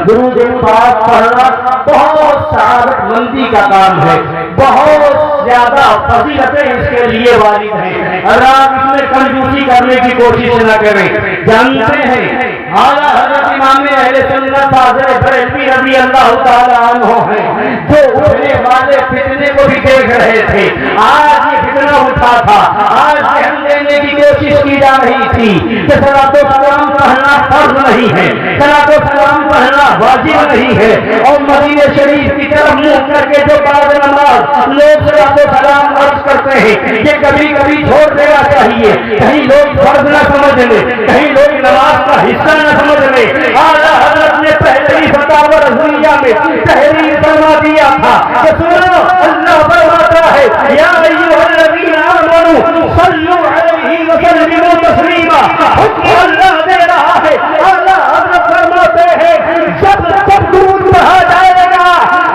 درود پاک پڑھنا بہت سعادت مندی کا کام ہے، بہت زیادہ فضیلتیں اس کے لیے وارد ہیں، اور آپ اس میں کنجوسی کرنے کی کوشش نہ کریں۔ جانتے ہیں اعلیٰ حضرت امام اہل سنت فاضل بریلوی رضی اللہ تعالی عنہ ہیں، جو اٹھنے والے فتنے کو بھی دیکھ رہے تھے۔ آج یہ فتنہ اٹھا تھا، آج ذہن دینے کی کوشش کی جا رہی تھی کہ صلاۃ و سلام پڑھنا فرض نہیں ہے، صلاۃ و سلام پڑھنا واجب نہیں ہے، اور مدینہ شریف کی طرف منہ کر کے جو بعد نماز لوگ صلاۃ و سلام عرض کرتے ہیں، یہ کبھی کبھی چھوڑ دینا چاہیے، کہیں لوگ فرض نہ سمجھ لیں، کہیں لوگ نماز کا حصہ نہ سمجھ لیں۔ اعلیٰ حضرت نے پہلے ہی فتاوی رضویہ میں تحریر فرما دیا تھا کہ سنو، اللہ فرماتا ہے یا ایھا الذین آمنوا صلوا علیہ وسلموا تسلیما، حکم اللہ دے رہا ہے۔ اعلیٰ حضرت فرماتے ہیں جب تک درود پڑھا جائے گا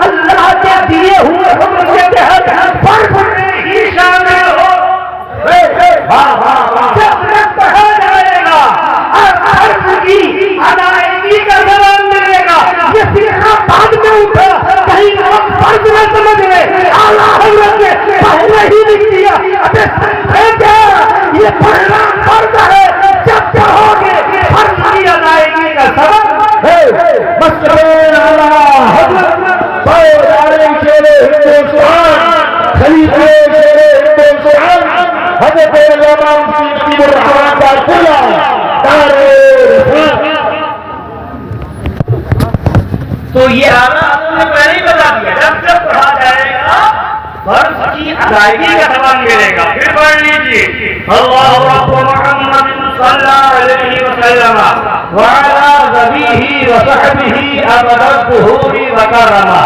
اللہ کے دیے ہوئے حکم کے تحت فرض میں ہی شامل ہو، جب تک پڑھا جائے گا اور فرض کی ادائیگی کا زمان ملے گا۔ یہ سیکھنا بعد میں اٹھا، کہیں لوگ فرض نہ سمجھ لیں۔ اعلیٰ حضرت نے پہلے ہی لکھ دیا، ابے سمجھے کیا یہ پڑھنا فرض ہے، جب پڑھو گے فرض کی ادائیگی کا سبب ہے۔ مستقبل اعلیٰ حضرت سردار شیر ہندوستان، خلیفہ شیر ہندوستان، حضرت امام سید الرحمن باقلا تو یہ اعلیٰ حضرت نے پہلے ہی بتا دیا جب جب پڑھا جائے گا فرض کی ادائیگی کا زمان ملے گا۔ پھر پڑھ لیجیے اللہ رب محمد صلی اللہ علیہ وسلم وعلی ذبیہ وصحبہ ابد الظہور وکرما۔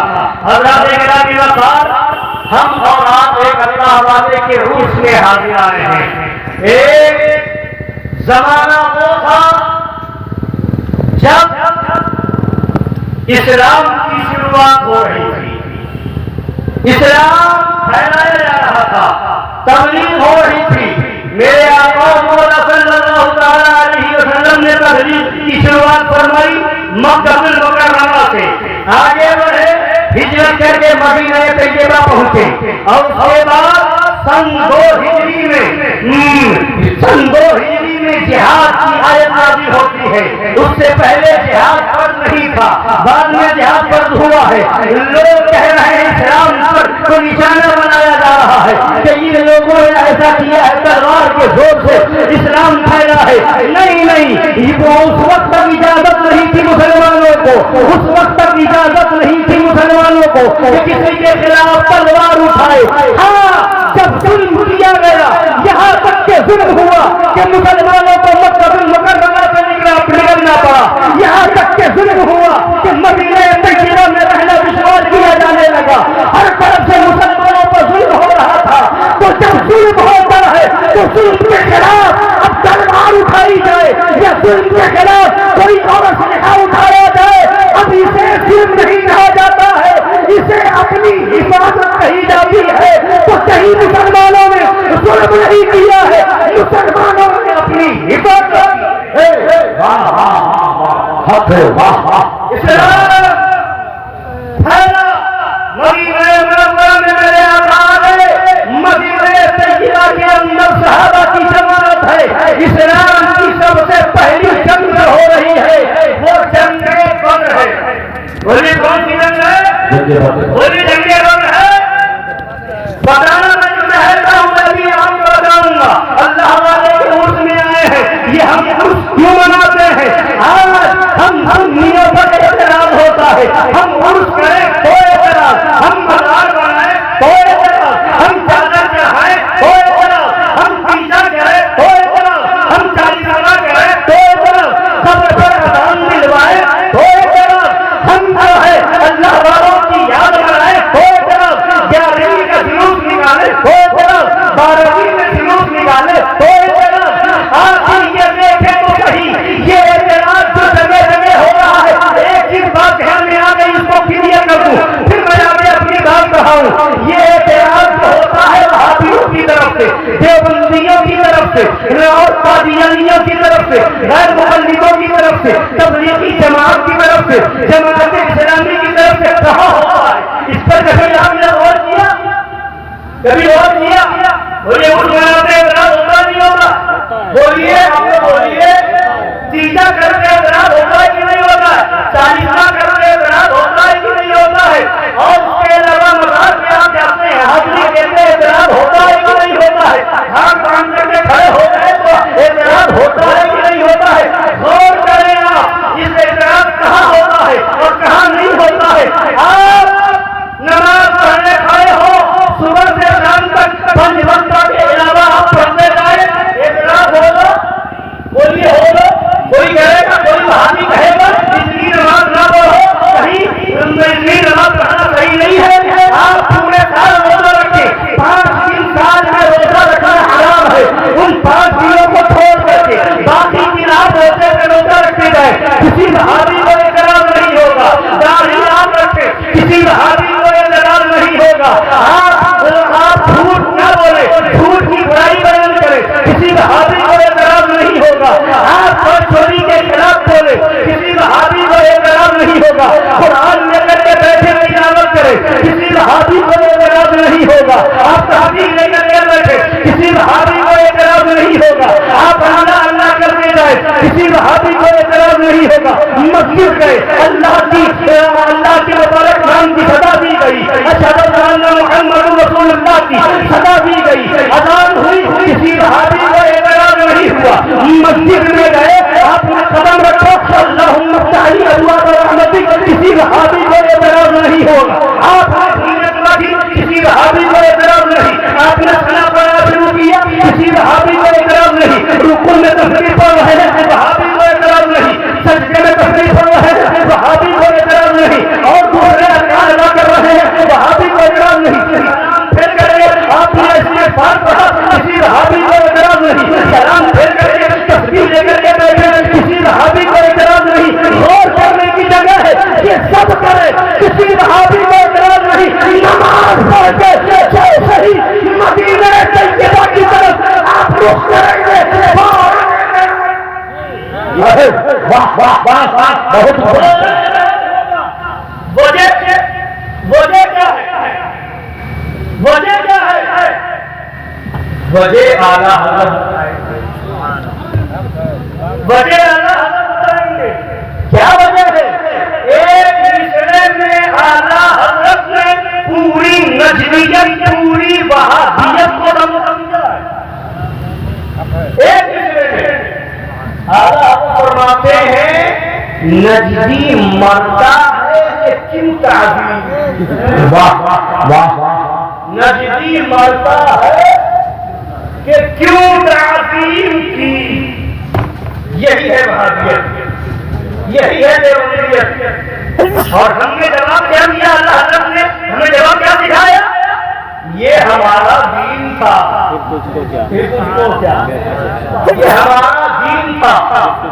حضرات گرامی وقار، ہم اور آپ ایک اللہ والے کے عرس میں حاضر آئے ہیں۔ ایک زمانہ وہ تھا جب اسلام کی شروعات ہو رہی تھی، اسلام پھیلایا جا رہا تھا، تبلیغ ہو رہی تھی۔ میرے آقا مولا صلی اللہ تعالی علیہ وسلم نے تبلیغ کی شروعات فرمائی مکہ المکرمہ سے، آگے بڑھے، ہجرت کر کے مدینہ طیبہ پہنچے، اور اس کے بعد سن 2 ہجری میں جہاد کی آیت نازل ہوتی ہے۔ اس سے پہلے جہاد فرض نہیں تھا، بعد میں جہاد فرض ہوا ہے۔ لوگ کہہ رہے ہیں اسلام پر کو نشانہ بنایا جا رہا ہے کہ ان لوگوں نے ایسا کیا ہے، تلوار کے زور سے اسلام پھیلا ہے۔ نہیں، وہ اس وقت تک اجازت نہیں تھی مسلمانوں کو، اس وقت تک اجازت نہیں تھی مسلمانوں کو کہ کسی کے خلاف تلوار اٹھائے۔ ہاں، جب ظلم کیا گیا، یہاں تک کہ ظلم ہوا کہ مسلمانوں کو مکہ المکرمہ سے نکلنا پڑا، یہاں تک کہ ظلم ہوا کہ مدینہ طیبہ میں رہنا دشوار کیا جانے لگا، ہر طرف سے مسلمانوں پر ظلم ہو رہا تھا۔ تو جب ظلم ہوتا ہے تو ظلم کے خلاف اب تلوار اٹھائی جائے یا ظلم کے خلاف کوئی اور اسلحہ اٹھایا جائے، اب اسے ظلم نہیں کہا جاتا ہے، اسے اپنی حفاظت کہی جاتی ہے۔ تو کہیں مسلمانوں نے ظلم نہیں کیا ہے، مسلمانوں نے اپنی حفاظت اسلام پھیلا۔ مدینہ منورہ میں میرے آقا ہے، مدینہ طیبہ کے اندر صحابہ کی جماعت ہے۔ اسلام کی سب سے پہلی جنگ ہو رہی ہے، وہ جنگ بدر ہے۔ بولی کون سی جنگ ہے؟ بولی جنگ بدر ہے۔ بتانا میں جو کہتا ہوں ابھی آپ کو بتاؤں گا، اللہ والے کے عرس میں آئے ہیں۔ یہ ہم عرس کیوں مناتے ہیں؟ آج ہم نیوں پر اعتراض ہوتا ہے، ہم عرس کریں تو اعتراض، ہم مزار بنائیں تو اعتراض، ہم چادر چڑھائیں تو اعتراض، ہم پیزا کریں تو اعتراض، ہم چالیسانہ کریں تو اعتراض، قبر پر اذان دلوائیں تو اعتراض، ہم جو ہے اللہ والوں کی یاد بنائیں سے اور قادیانیوں کی طرف سے، غیر مقلدوں کی طرف سے، تبلیغی جماعت کی طرف سے، جماعت اسلامی کی طرف سے کہا ہوتا ہے؟ اس پر کبھی آپ نے غور کیا؟ کبھی غور کیا؟ بولیے اٹھ مناتے اعتراض ہوتا نہیں ہوتا؟ بولیے آپ نے بولیے تیجا کر کے اعتراض ہوتا ہے کہ نہیں ہوتا ہے؟ چالیسواں کر کے اعتراض ہوتا ہے کہ نہیں ہوتا ہے؟ اور اس کے علاوہ مزاج میں آپ جاتے ہیں حاضری دیتے اعتراض ہوتا ہے کہ نہیں ہوتا ہے؟ ہاتھ باندھ کر کے کھڑے ہو گئے تو اعتراض ہوتا ہے کہ نہیں ہوتا ہے؟ غور کریں آپ، اس اعتراض کہاں ہوتا ہے اور کہاں نہیں ہوتا ہے؟ آپ نماز پڑھنے کھڑے ہو، صبح سے شام تک 5 وقت کے علاوہ آپ پڑھتے جائیں، اعتراض ہوگا؟ بولیے ہوگا؟ کوئی کہے گا، کوئی وہابی کہے گا اتنی نماز نہ پڑھو، کہیں اتنی نماز پڑھنا صحیح نہیں ہے؟ آپ پورے سال روزہ رکھیں، 5 دن سال میں روزہ رکھنا حرام ہے، ان 5 دنوں کو چھوڑ کر کے باقی دن آپ روزے سے روزہ رکھتے جائیں، کسی وہابی کو اعتراض نہیں ہوگا۔ داڑھی آپ رکھیں، کسی وہابی کو اعتراض نہیں ہوگا۔ آپ جھوٹ نہ بولے، جھوٹ کی برائی بیان کرے، کسی وہابی کو اعتراض نہیں ہوگا۔ آپ چوری کے خلاف بولے، کسی وہابی کو اعتراض نہیں ہوگا۔ قرآن لے کر کے بیٹھے تلاوت کرے، کسی وہابی کو اعتراض نہیں ہوگا۔ آپ تحقیق لے کر کے بیٹھے، کسی وہابی کو اعتراض نہیں ہوگا۔ آپ اللہ اللہ کرتے جائے، کسی وہابی کو اعتراض نہیں ہوگا۔ مسجد گئے، اللہ کی مبارک نام کی صدا دی گئی، اشہد ان محمد رسول اللہ کی صدا دی گئی، اذان ہوئی، کسی وہابی کو اعتراض نہیں ہوا۔ مسجد میں گئے، آپ نے قدم رکھو، اللہم افتح لی ابواب رحمتک، کسی وہابی کو اعتراض نہیں ہوگا۔ آپ نے سنت رکھی، کسی وہابی کو اعتراض نہیں۔ آپ نے ثنا پڑھنا شروع کیا، کسی وہابی کو اعتراض نہیں۔ رکوع میں تسبیح پڑھ رہے ہیں، وہابی کو اعتراض نہیں۔ سجدے میں تسبیح پڑھ رہے ہیں، وہابی کو اعتراض نہیں۔ اور دوسرے ارکان ادا کر رہے ہیں، وہابی کو اعتراض نہیں۔ پھر کر کے آپ نے استغفار پڑھا، کسی وہابی کو اعتراض نہیں۔ سلام پھر کر کے تسبیح لے کر کے بیٹھے، کسی وہابی کو اعتراض نہیں۔ غور کرنے کی جگہ ہے، یہ سب کرے، کسی وہابی کو اعتراض نہیں۔ نماز پڑھ کے جیسے ہی مدینہ طیبہ کی طرف آپ رخ کریں گے، واہ واہ واہ واہ، بہت وجہ کیا ہے؟ وجہ کیا ہے؟ وجہ اعلیٰ حضرت بتائیں گے کیا وجہ ہے؟ ایک مشرے میں اعلیٰ حضرت نے پوری نجمیت، پوری وہابیت کو سمجھا ہے۔ ایک مشرے میں اعلیٰ حضرت فرماتے ہیں نجدی مرتا ہے کہ کیوں تعظیم؟ واہ واہ واہ، نجدی مرتا ہے کہ کیوں تعظیم کی؟ یہی ہے وہابیت، یہی ہے دیوبندیت۔ اور ہم نے جواب کیا دیا؟ اللہ حضرت نے ہمیں جواب کیا دکھایا؟ یہ ہمارا دین تھا، یہ ہمارا دین تھا،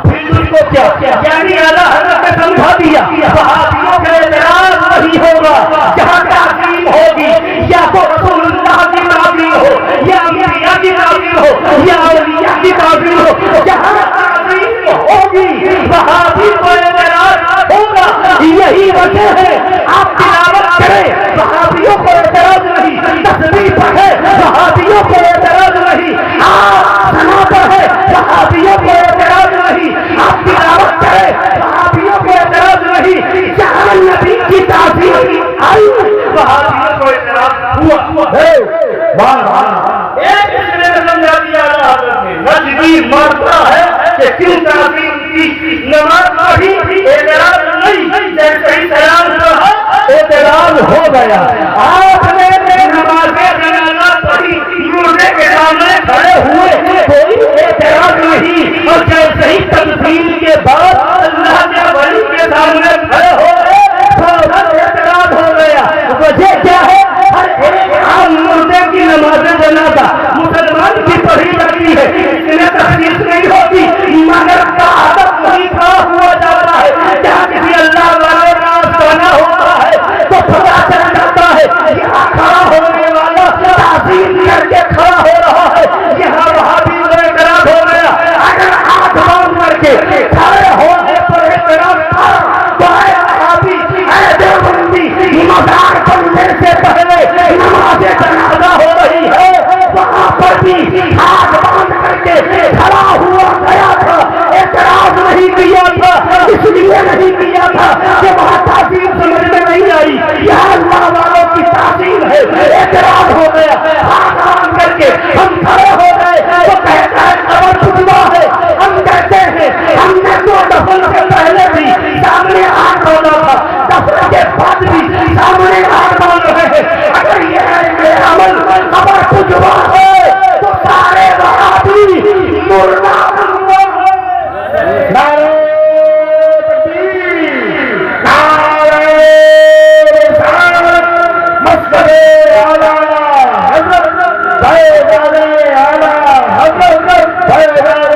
پھر تجھ کو کیا؟ یعنی اللہ حضرت نے سمجھا دیا وہابیوں کا اعتراض نہیں ہوگا جہاں تعظیم ہوگی، یا تو رسول اللہ کی تعظیم ہو، یا انبیاء کی تعظیم ہو، یا اولیاء کی تعظیم ہو، جہاں تعظیم ہوگی وہابی کو اعتراض ہوگا۔ یہی وجہ ہے آپ تلاوت کریں، وہابیوں کو اعتراض نہیں۔ تسبیح پڑھے، وہابیوں کو اعتراض نہیں۔ آپ ثنا پڑھے، وہابیوں کو اعتراض نہیں۔ آپ تلاوت کرے، وہابیوں کو اعتراض نہیں۔ جہاں نبی کی تعظیم آئی، وہابیوں کو اعتراض ہوا۔ ایک دوسرے نے سمجھا دیا اللہ حضرت نے نجدی مرتا ہے کہ کیوں تعظیم کی؟ نماز پڑھی، اعتراض نہیں، جیسے ہی سلام پڑھا اعتراض ہو گیا۔ آپ نے نماز جنازہ پڑھی، مردے کے سامنے کھڑے ہوئے، کوئی اعتراض نہیں، اور جیسے ہی تکبیر کے بعد اللہ کے ولی کے سامنے کھڑے ہو گئے، فوراً اعتراض ہو گیا۔ وجہ کیا ہے؟ ہر ایک عام مردے کی نماز جنازہ مسلمان کی پڑھی جاتی ہے، اس میں تخصیص نہیں ہوتی، مگر کا ادب نہیں کھڑا ہوا جاتا ہے۔ جہاں کسی مزار بننے سے پہلے نماز جنازہ ہو رہی ہے، وہاں پر بھی ہاتھ باندھ کر کے کھڑا ہوا گیا تھا، اعتراض نہیں کیا تھا، اس لیے نہیں کیا تھا کہ وہاں تعظیم سمجھ میں نہیں آئی، یہ اللہ والوں کی تعظیم ہے، اعتراض ہو گیا، ہاتھ باندھ کر کے ہم کھڑے ہو گئے، تو کہتا ہے قبر خطبہ ہے، ہم کہتے ہیں ہم نے تو دفن سے پہلے بھی سامنے ہاتھ باندھا تھا، دفن کے بعد بھی سامنے ہاتھ باندھ رہے ہیں، اگر یہ عمل قبر خطبہ ہے تو سارے وہابی مردہ نعرہ تکبیر، نعرہ رسالت، مسجد اعلیٰ حضرت فیضان اعلیٰ حضرت فیضان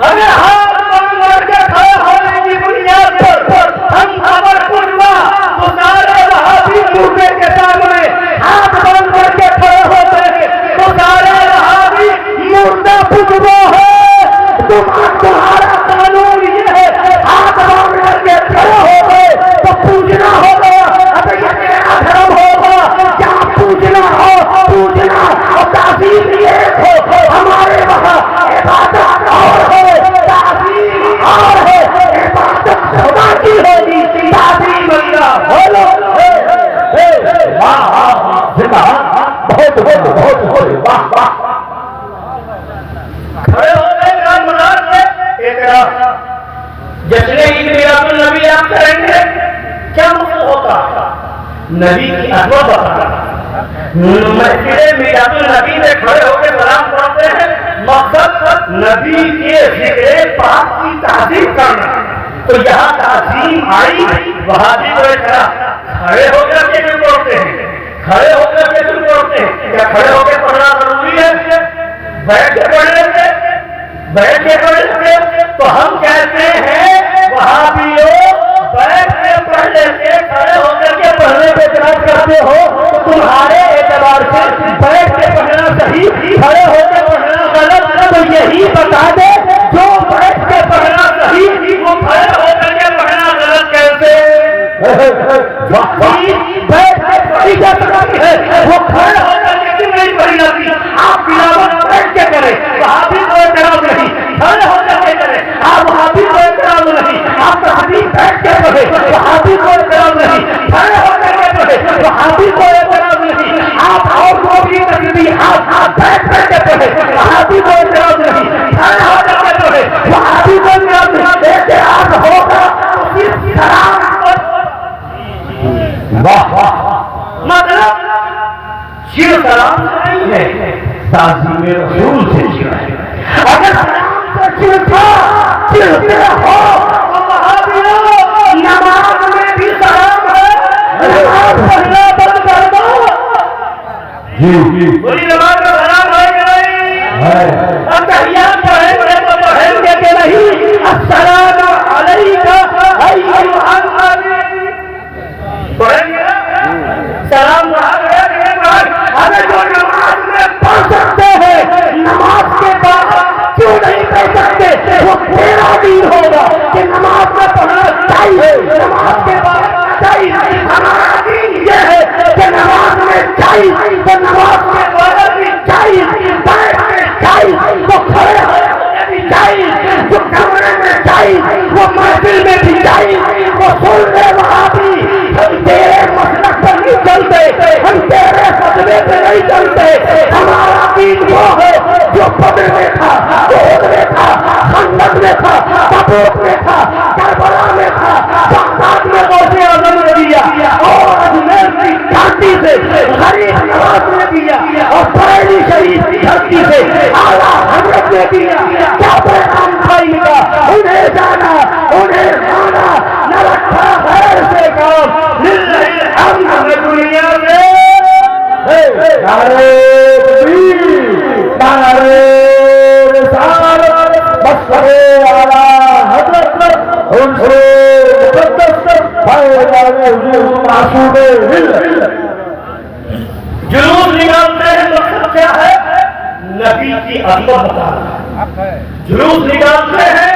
اگر ہاتھ باندھ کے کھڑے ہونے کی بنیاد پر ہم خبر خطبہ تو سارے وہابی مردے کے سامنے ہاتھ باندھ کر کے کھڑے ہوتے ہیں تو سارے وہابی مردہ خطبہ ہے، تمہارا قانون یہ ہے، ہاتھ باندھ کر کے کھڑے ہو گئے تو پوجنا ہوگا، اب یہ تیرا دھرم ہوگا، جہاں پوجنا ہو پوجنا اور تعظیم یہ ہو، ہمارے وہاں عبادت اور ہے تعظیم اور ہے، عبادت خدا کی ہوگی تعظیم اللہ بولو، واہ بہت بہت بہت بہت واہ واہ، کھڑے ہو گئے رام منار میں اعتراض، جشن عید میلاد النبی آپ کریں گے کیا مطلب ہوتا؟ نبی کی عظمت بتانا، مسجد میلاد النبی میں کھڑے ہو کے سلام پڑھتے ہیں، مقصد نبی کے ذکر پاک کی تعظیم کرنا، تو یہاں تعظیم آئی، وہابی کو کھڑے ہو کر کے کیوں پڑھتے ہیں؟ کھڑے ہو کر کے کیوں پڑھتے ہیں؟ کیا کھڑے ہو کے پڑھنا ضروری ہے؟ بیٹھ کے پڑھ لیتے، بیٹھ کے پڑھ لیتے، تو ہم کہتے ہیں وہابیوں بیٹھ کے پڑھ لیتے، کھڑے ہو کر کے پڑھنے پہ اعتراض کرتے ہو، تو تمہارے اعتبار سے بیٹھ کے پڑھنا صحیح، کھڑے ہو کے پڑھنا غلط، تو یہی بتا دے جو بیٹھ کے پڑھنا صحیح وہ کھڑے ہو کر کے پڑھنا غلط کیسے؟ بیٹھ کے پڑھی جا سکتی ہے، وہ کھڑے ہو کر کے کیوں نہیں پڑھی جاتی؟ آپ تلاوت بیٹھ کے کریں، وہابی کو اعتراض نہیں، کھڑے ہو کر کے کریں، آپ وہابی کو اعتراض نہیں، آپ تحریر بیٹھ کے پڑھیں، وہابی کو اعتراض نہیں، کھڑے ہو کر کے پڑھیں، وہابی کو اعتراض نہیں، آپ اور کو بھی تسبیحات بیٹھ کر کے پڑھیں، وہابی کو اعتراض نہیں، کھڑے ہو کر کے پڑھیں، وہابی کو اعتراض نہیں، اعتراض ہوگا صرف سلام پر، واہ مطلب صرف سلام نہیں ہے، تعظیم رسول سے چڑھائے، اگر سلام سے چڑھتا چڑھتے ہو تو وہابیوں نماز میں بھی سلام ہے، نماز پڑھنا بند کر دو، پوری نماز میں سلام ہے کہ نہیں؟ تحیات پڑھیں گے تو پڑھیں گے کہ نہیں؟ السلام علیکم ایھا النبی، پڑھیں گے سلام اگر جو نماز میں پڑھ سکتے ہیں نماز کے بعد کیوں نہیں پڑھ سکتے؟ وہ تیرا دین ہوگا کہ نماز میں پڑھنا چاہیے، نماز کے بعد چاہیے، ہمارا دین یہ ہے کہ نماز میں چاہیے تو نماز کے بعد بھی چاہیے، بیٹھ کے چاہیے تو کھڑے ہوئے بھی چاہیے، جو کمرے میں چاہیے وہ محفل میں بھی چاہیے، وہ سن لے وہاں بھی، ہم تیرے مسلک پر نہیں چلتے، ہم تیرے فتوے پہ نہیں چلتے، ہمارا دین وہ ہے جو بدر میں تھا، احد میں تھا، خندق میں تھا، تبوک میں تھا، کربلا میں تھا، بغداد میں غوث اعظم نے دیا، اور اجمیر کی گھاٹی سے غریب نواز نے دیا، اور بریلی شریف کی دھرتی سے اعلیٰ حضرت نے دیا، کیا پیغام تھا ان کا؟ انہیں جانا، انہیں مانا، نہ رکھا غیر سے کام، للہ الحمد دنیا میں نعرہ تکبیر، نعرہ رسالت، مسجد اعلیٰ حضرت عنصر مقدس فیضان حضور معصوم ہند، جلوس نکالتے ہیں مقصد کیا ہے؟ نبی کی عظمت بتانا، جلوس نکالتے ہیں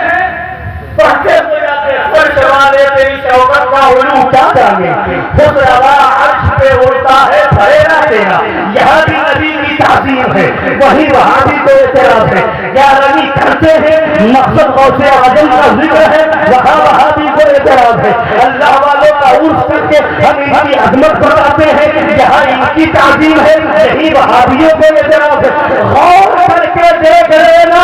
پڑھتے ہوئے جاتے ہیں پر سوالے تیری شوکت کا علو کیا جانے خود روا عرش پہ اڑتا ہے پھریرا تیرا یہاں بھی نبی کی تعظیم ہے وہی وہاں بھی تو اعتراض ہے کیا نبی کرتے ہیں مقصد غوث اعظم کا ذکر ہے وہاں بھی کوئی اعتراض ہے اللہ والوں کا عرس کر کے ہم ان کی عظمت بتاتے ہیں یہاں ان کی تعظیم ہے یہی وہابیوں کو اعتراض ہے غور کر کے دیکھ لینا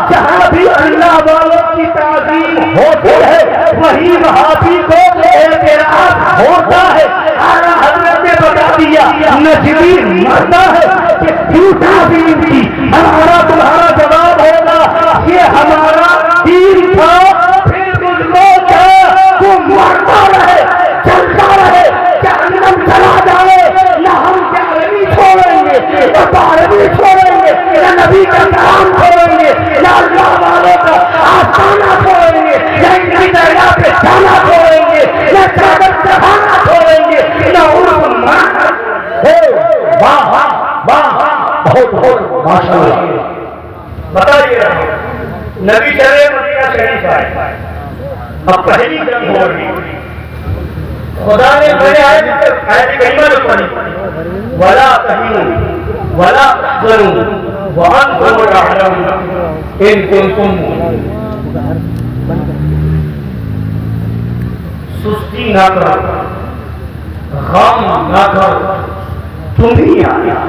جہاں بھی اللہ والوں کی تعظیم ہوتی ہے وہی وہابی کو اعتراض ہوتا ہے اعلیٰ حضرت نے بتا دیا نجمی مرتا ہے کہ کیوں تعظیم کی ہمارا تمہارا جواب ہوگا یہ ہمارا دین تھا پھر مجھ کو مرتا رہے چلتا رہے جہنم چلا جائے نہ ہم جہنمی چھوڑیں گے نہ بارہویں چھوڑیں گے نہ نبی کا کلام چھوڑیں گے نہ اللہ والوں کا آستانہ چھوڑیں گے نہ ان کی درگاہ پہ جانا چھوڑیں گے نہ چادر چڑھانا چھوڑیں گے نہ عرف مانا واہ واہ بہت بہت ماشاء اللہ بتائیے نبی چلے مدینہ شریف آئے اب پہلی جنگ ہو رہی خدا نے بڑے آیت کریمہ جو پڑھی ولا تہینوا ولا تحزنوا وانتم الاعلون ان کنتم سستی نہ کرو غم نہ کرو تم ہی آنا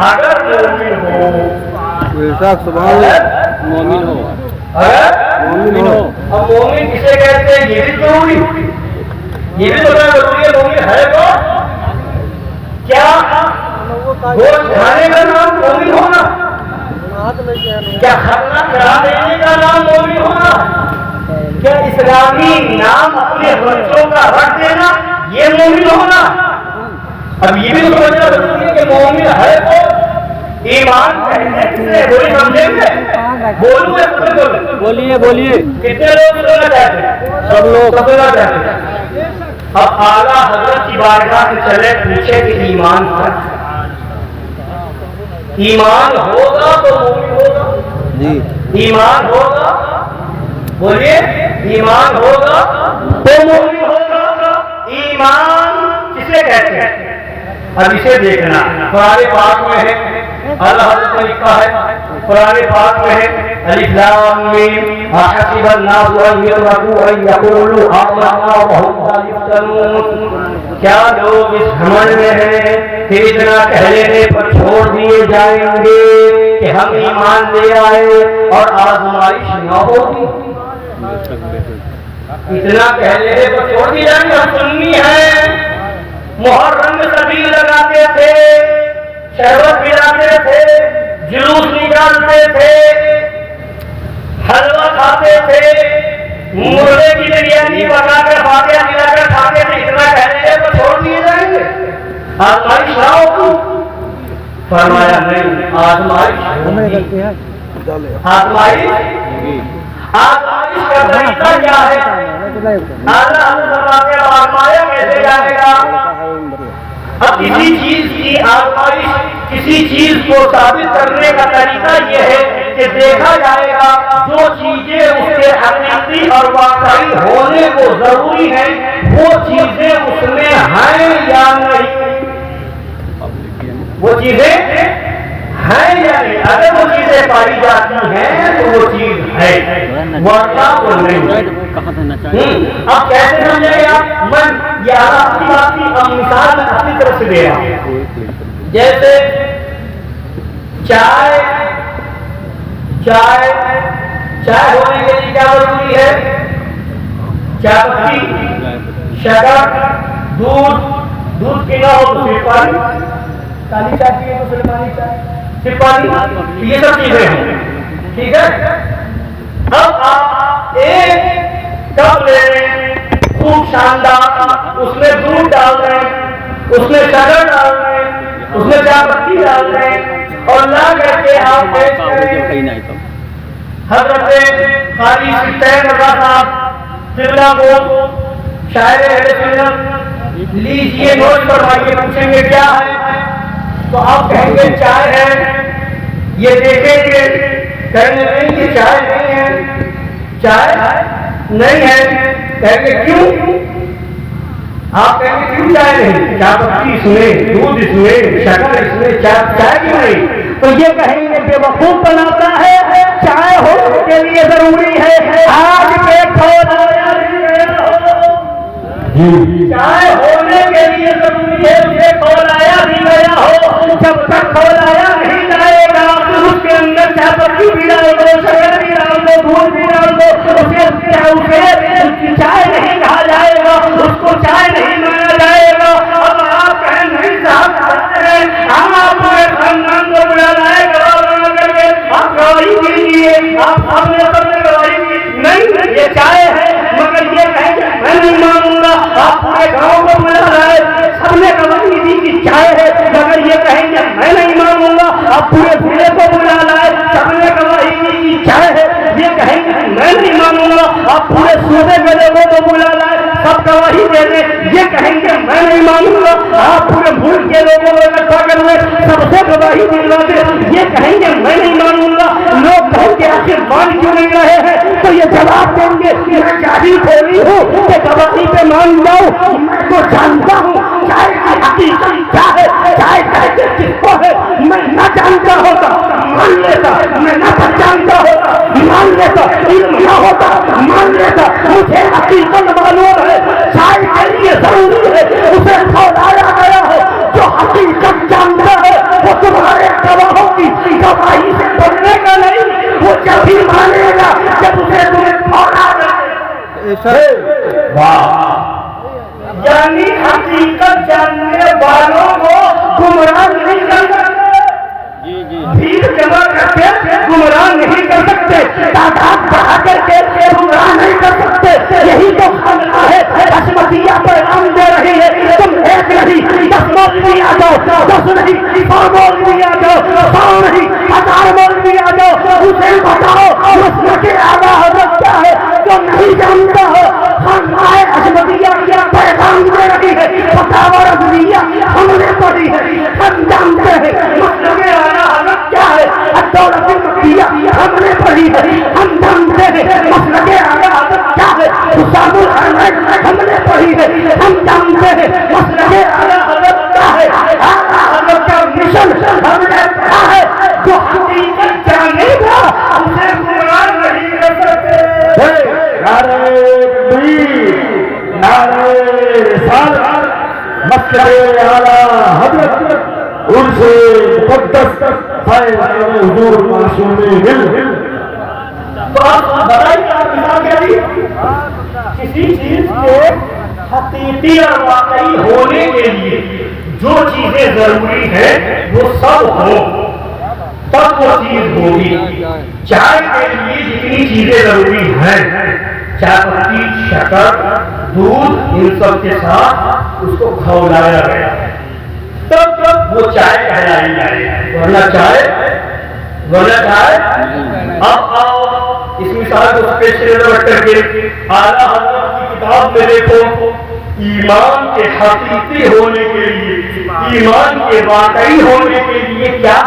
اگر مومن ہو سبحان اللہ مومن ہو مومن ہو اب مومن کسے کہتے ہیں یہ بھی ضروری یہ بھی بتانا ضروری ہے مومن ہے کون کیا گوشت کھانے کا نام مومن ہونا کیا کھانا کرا دینے کا نام مومن ہونا کیا اسلامی نام اپنے بچوں کا رکھ دینا یہ مومن ہونا اب یہ بھی سمجھنا ضروری ہے کہ مومن ہے کون ایمان کہنے وہی سمجھیں گے بولیے بولیے کتنے لوگ سننا چاہتے ہیں سب لوگ سننا چاہتے ہیں اب اعلیٰ حضرت کی بارگاہ سے چلے پوچھے کہ ایمان کیا ایمان ہوگا تو مومن ہوگا جی ایمان ہوگا بولیے ایمان ہوگا تو مومن ہوگا ایمان کسے کہتے ہیں اب اسے دیکھنا قرآن پاک میں ہے اللہ حضرت نے لکھا ہے قرآن پاک میں ہے الف لام میم احسب الناس ان يتركوا ان يقولوا آمنا وهم لا يفتنون کیا لوگ اس گھمنڈ میں ہیں کہ اتنا کہہ لینے پر چھوڑ دیے جائیں گے کہ ہم ایمان لے آئے اور آزمائش نہ ہوگی اتنا کہہ لینے پر چھوڑ دیے جائیں گے ہم سنی ہیں محرم میں سبیل لگاتے تھے شربت پلاتے تھے جلوس نکالتے تھے حلوہ کھاتے تھے مرغے کی بریانی بنا کر فاتحہ دلا کر کھاتے تھے اتنا کہنے تو چھوڑ دیے جائیں گے آزمائش نہ ہو فرمایا نہیں آزمائش آزمائش کا طریقہ کیا ہے آزمایا کیسے جائے گا اب کسی چیز کی آزمائش کسی چیز کو ثابت کرنے کا طریقہ یہ ہے کہ دیکھا جائے گا جو چیزیں اس کے حقیقی اور واقعی ہونے کو ضروری ہیں وہ چیزیں اس میں ہیں یا نہیں وہ چیزیں ہیں یا نہیں اگر وہ چیزیں پائی جاتی ہیں تو وہ چیز ہے ورنہ تو نہیں اب کیسے سمجھے گا میں یہ آپ کی بات کی اب مثال میں اپنی طرف سے دے رہا ہوں جیسے چائے ہونے کے لیے کیا ضروری ہے چائے پتی شکر دودھ پینا ہو تو پھر پانی کالی چائے پیے تو پھر پانی چائے پھر پانی یہ سب چیزیں ہیں ٹھیک ہے اب آپ ایک کپ لے رہے ہیں خوب شاندار اس میں دودھ ڈال رہے ہیں اس میں شکر ڈال رہے ہیں اس میں چائے پتی ڈال رہے ہیں اور لا کر کے آپ حضرت قاری سلطان رضا صاحب قبلہ کو شاعر اہل سنت لیجیے نوٹ فرمائیے پوچھیں گے کیا ہے تو آپ کہیں گے چائے ہے یہ دیکھیں گے کہیں گے نہیں یہ چائے نہیں ہے چائے نہیں ہے. کہیں گے کیوں؟ آپ کہیں گے کیوں چائے نہیں؟ چائے پتی اس میں، دودھ اس میں، شکر اس میں، چائے کیوں نہیں؟ تو یہ کہیں گے بے وقوف بناتا ہے. چائے ہونے کے لیے ضروری ہے آج کے کھول آیا بھی گیا ہو. چائے ہونے کے لیے ضروری ہے اسے کھول آیا بھی گیا ہو. جب تک کھول آیا نہیں جائے گا اس کے اندر چائے پتی بھی ڈال دو، شکر بھی ڈال دو، دودھ بھی ڈال دو، اسے چائے نہیں کہا جائے گا، اس کو چائے نہیں مانا جائے گا. اب آپ کہیں نہیں صاحب ہم آپ کو خاندان کو بلا لائے گا بنا کر کے آپ گواہی دیجیے. آپ ہم نے سب نے گواہی دی نہیں یہ چائے ہے، مگر یہ کہیں کہ میں نہیں مانوں گا. آپ پورے گاؤں کو بلا لائے، سب نے گواہی دی کہ چائے ہے، مگر یہ کہیں کہ میں نہیں مانوں گا. آپ پورے ضلع کو بلا لائے، سب نے گواہی دی کہ چائے ہے، یہ کہیں کہ میں نہیں مانوں گا. آپ پورے صوبے کے لوگوں کو بلا لائے، سب گواہی دے دیں، یہ کہیں گے میں نہیں مانوں گا. آپ پورے ملک کے لوگوں کو اکٹھا کر لیں، سب سے گواہی دلوا دیں، یہ کہیں گے میں نہیں مانوں گا. لوگ کہیں گے آخر مان کیوں نہیں رہے ہیں؟ تو یہ جواب دیں گے میں جاری کھولی ہوں کہ گواہی پہ مان جاؤں. میں تو جانتا ہوں چائے کی حقیقت کیا ہے، چائے کہتے کس کو ہے. میں نہ جانتا ہوتا مان لیتا، میں نہ جانتا ہوتا مان لیتا، علم نہ ہوتا مان لیتا. مجھے حقیقت معلوم ہے چائے کے لیے ضروری ہے اسے کھولایا گیا ہے. جو حقیقت جانتا ہے وہ تمہارے گواہوں کی گواہی سے بڑھنے کا نہیں، وہ جب بھی مانے گا جب اسے تمہیں کھولا جائے. یعنی حقیقت جاننے والوں کو گمراہ نہیں کر سکتے، بھیڑ جمع کر کے گمراہ نہیں کر سکتے، تعداد بڑھا کر کے گمراہ نہیں کر سکتے. یہی تو خانقاہ ہے حشمتیہ پیغام دے رہی ہے. تم ایک نہیں 10 مولوی آ جاؤ، 10 نہیں 100 مولوی آ جاؤ، 100 نہیں 1000 مولوی آ جاؤ، اسے بتاؤ مسلک اعلیٰ حضرت کیا ہے. جو نہیں جانتا ہے خانقاہ حشمتیہ کیا پیغام دے رہی ہے. فتاوی رضویہ ہم نے پڑھی ہے، ہم جانتے ہیں مسلک اعلیٰ حضرت کیا ہے. الدولۃ المکیہ ہم نے پڑھی ہے، ہم جانتے ہیں مسلک اعلیٰ حضرت کیا ہے. حسام الحرمین ہم نے پڑھی ہے، ہم جانتے ہیں مسلک اعلیٰ حضرت کیا ہے. اعلیٰ حضرت کا مشن ہم نے پڑھا ہے. جو حقیقت جانے گا اسے گمراہ نہیں کر سکتے. نعرہ تکبیر، نعرہ رسالت، مسلک اعلیٰ حضرت ان سے مقدس حضور معصوم ہند. تو آپ بتائیے آپ مثال کیا دی؟ کسی چیز کے حقیقی اور واقعی ہونے کے لیے جو چیزیں ضروری ہیں وہ سب ہو تب وہ چیز ہوگی. چائے کے لیے جتنی چیزیں ضروری ہیں، چائے پتی، شکر، دودھ، ان سب کے ساتھ اس کو کھولایا گیا تب وہ چائے کہلائی جائے. ورنہ چائے اب آؤ اس مثال کو اسپیشل رکھ کر کے اعلیٰ حضرت کی کتاب میں دیکھو. ایمان کے حقیقی ہونے کے لیے، ایمان کے واقعی ہونے کے لیے کیا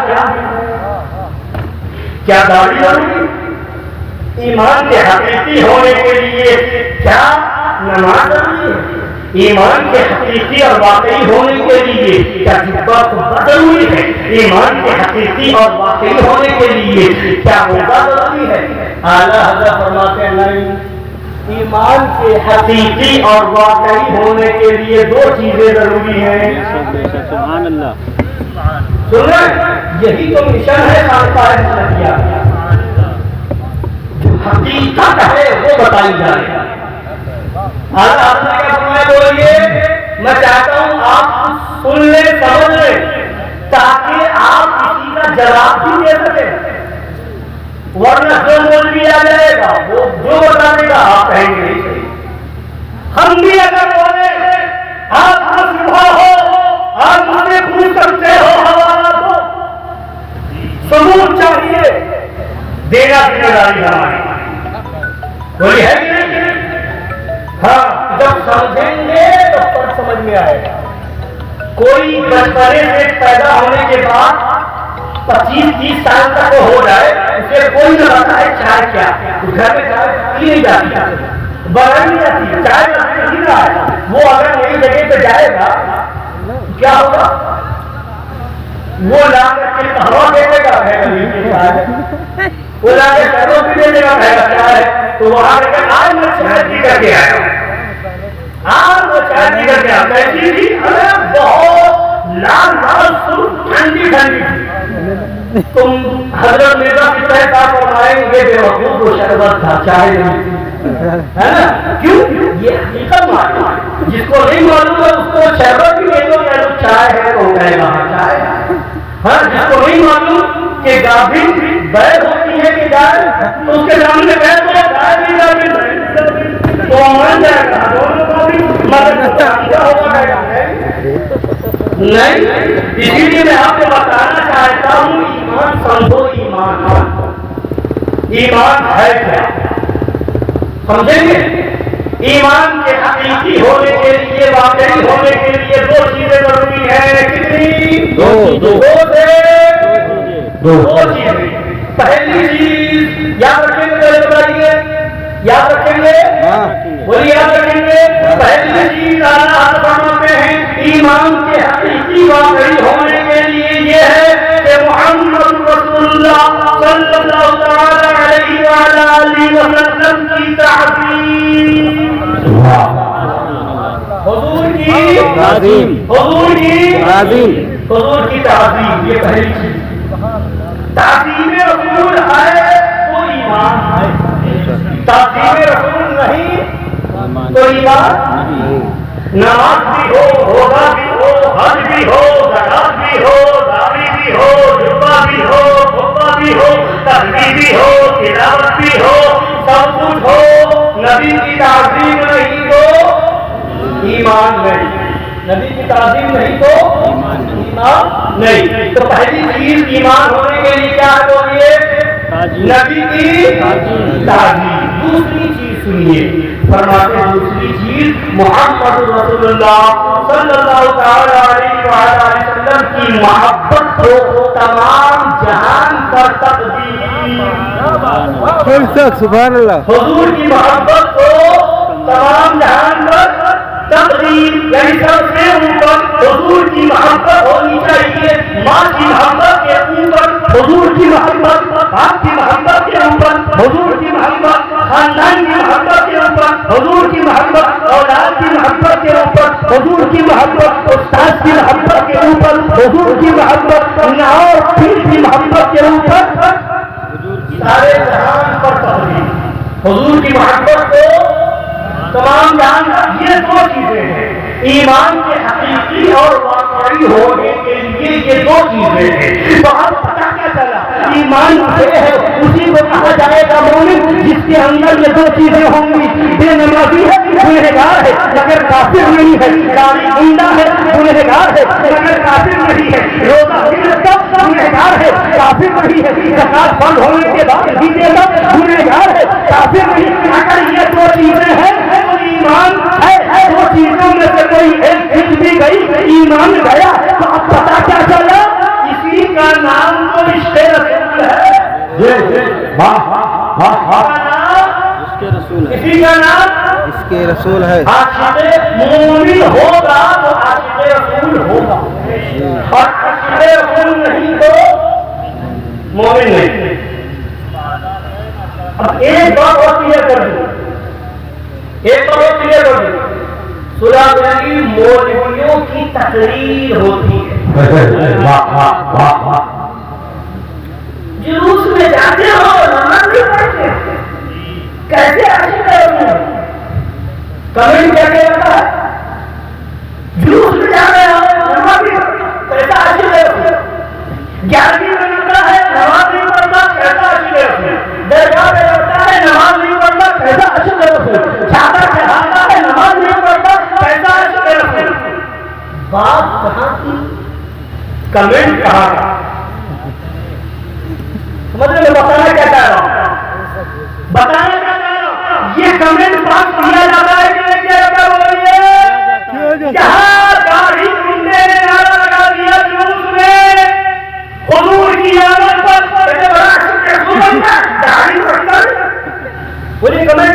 داڑھی ضروری؟ ایمان کے حقیقی ہونے کے لیے کیا نماز ضروری ہے؟ ایمان کے حقیقی اور واقعی ہونے کے لیے کیا جبہ ضروری ہے؟ ایمان کے حقیقی اور واقعی ہونے کے لیے کیا روزہ ضروری ہے؟ اعلیٰ حضرت فرماتے ہیں نہیں، ایمان کے حقیقی اور واقعی ہونے کے لیے 2 چیزیں ضروری ہیں. سبحان اللہ. سنیں، یہی تو مشن ہے خانقاہ حشمتیہ. جو حقیقت ہے وہ بتائی جائے. اعلیٰ حضرت نے کیا فرمایا؟ بولیے میں چاہتا ہوں آپ سن لیں، سمجھ لیں، تاکہ آپ کسی کا جواب بھی دے سکیں. ورنہ جو مولوی آ جائے گا وہ جو بتانے گا آپ کہیں گے نہیں صحیح. ہم بھی اگر بولے آپ مسلح ہو، آپ مجھے پوچھ سکتے ہو، حوالہ دو، ثبوت چاہیے، دینا ذمہ داری ہماری. بولی ہے کہ نہیں؟ ہاں، جب سمجھیں گے تو فرق سمجھ میں آئے گا. کوئی بچپنے سے پیدا ہونے کے بعد 25-30 سال تک ہو جائے، اسے کوئی نہ بتائے چائے کیا، گھر میں چائے رکھی نہیں جاتی، بڑھائی نہیں جاتی، چائے رکھی رہا ہے، وہ اگر نئی جگہ پہ جائے گا کیا ہوگا؟ وہ لا کر کے ہوا دے دے گا، وہ لا کے پیروں بھی دے دے گا، کیا ہے تو وہاں کر آج میں چائے پی کر کے آیا، آج وہ چائے پی کر کے آیا، کیسی تھی؟ ارے بہت لال لال سرخ ٹھنڈی ٹھنڈی تھی۔ تم حضرت مرزا کی طرح فرمائیں گے بے وقوف وہ شربت تھا، چائے نہیں ہے نا؟ کیوں؟ یہ حقیقت معلوم ہے، جس کو نہیں معلوم ہے اس کو شربت بھی نہیں دو یا چائے ہے تو کہے گا چائے۔ ہاں، جس کو نہیں معلوم کہ گاڀین بیل ہوتی ہے کہ گائے، تو اس کے سامنے بیل تو گائے بھی گاڀین تو مان جائے گا، دونوں کو بھی مدد ہوگا نہیں۔ اسی لیے میں آپ کو بتانا چاہتا ہوں ایمان سمجھو، ایمان ہے کیا سمجھیں گے؟ ایمان کے حقیقی ہونے کے لیے، واقعی ہونے کے لیے دو چیزیں ضروری ہیں، کتنی؟ دو چیزیں۔ پہلی چیز یاد رکھیں گے، بتائیے یاد رکھیں گے، بولیے یاد رکھیں گے۔ پہلی چیز اللہ فرماتے ہیں ایمان کے حقیقی واقعی ہونے کے لیے یہ ہے کہ محمد رسول اللہ صلی اللہ تعالی علیہ وآلہ وسلم کی تعظیم، حضور کی تعظیم، حضور کی تعظیم، یہ پہلی چیز۔ تعظیم رسول ہے تو ایمان ہے، تعظیم رسول نہیں تو ایمان نہیں۔ نماز بھی ہو، روزہ بھی ہو، حج بھی ہو، زکات بھی ہو، داڑھی بھی ہو، جبہ بھی ہو، خطبہ بھی ہو، تسبیح بھی ہو، تلاوت بھی ہو، سب کچھ ہو، نبی کی تعظیم نہیں تو ایمان نہیں، نبی کی تعظیم نہیں تو ایمان نہیں۔ تو پہلی چیز ایمان ہونے کے لیے کیا ہے؟ بولیے نبی کی تعظیم۔ دوسری چیز سنیے، فرماتے دوسری چیز محمد رسول اللہ صلی اللہ تعالی علیہ وسلم کی محبت کو تمام جہان پر تقدیم، سبحان اللہ، حضور کی محبت کو تمام جہان پر تقدیم، یعنی سب سے اوپر حضور کی محبت ہونی چاہیے، ماں کی محبت کے اوپر حضور کی محبت، باپ کی محبت کے اوپر حضور کی محبت، خاندان کی محبت کے اوپر حضور کی محبت، اولاد کی محبت کے اوپر حضور کی محبت، استاد کی محبت کے اوپر حضور کی محبت، اور پیر کی محبت کے اوپر سارے جہان پر تقدیم، حضور کی محبت کو تمام جہان۔ یہ دو چیزیں ہیں ایمان کے حقیقی اور واقعی ہونے کے لیے، یہ دو چیزیں ہیں۔ تو اب پتہ کیا چلا؟ ایمان ہے اسی کو کہا جائے گا مومن جس کے اندر یہ دو چیزیں ہوں گی، بے نمازی ہے گنہگار ہے مگر کافر نہیں ہے، داڑھی گنڈا ہے گنہگار ہے مگر کافر نہیں ہے، روزہ بھی رکھتا گنہگار ہے کافر نہیں ہے، زکات بند ہونے کے بعد بھی دے گا گنہگار ہے کافر نہیں۔ اگر یہ دو چیزیں ہیں تو ایمان ہے، دو چیزوں میں سے کوئی ایک چھٹ بھی گئی ایمان گیا۔ تو اب پتا کیا چلا؟ اسی کا نام تو عشق رسول ہے، اسی کا نام اس کے رسول ہے۔ عاشق مومن ہوگا تو عاشق رسول ہوگا، اور عاشق رسول نہیں تو مومن نہیں۔ اب ایک بات اور کلیئر کر دوں، ایک بات اور کلیئر کر دوں، سلام مولویوں کی تقریر ہوتی ہے، جلوس میں جاتے ہو نماز بھی پڑھتے ہیں، کیسے عاشق رسول ہے؟ کمنٹ کیا کہتا ہے؟ جلوس میں جا رہے ہو نماز بھی پڑھتے، کیسا عاشق رسول؟ 11ویں میں لگتا ہے نماز نہیں پڑھتا، کیسا عاشق رسول؟ درگاہ میں لگتا ہے نماز نہیں پڑھتا، کیسا عاشق رسول؟ چادر چڑھاتا ہے نماز نہیں پڑھتا، کیسا عاشق رسول؟ بات کہاں کی، کمنٹ کہاں کا؟ مطلب میں بتانا کیا چاہ رہا ہوں، بتانا کیا چاہ رہا ہوں، یہ کمنٹ پاس کیا جاتا ہے کہ نہیں کیا جاتا؟ بولیے جہاں داڑھی گنڈے نے نعرہ لگا دیا جلوس میں حضور کی آمد پر، داڑھی بڑھتا، بولیے کمنٹ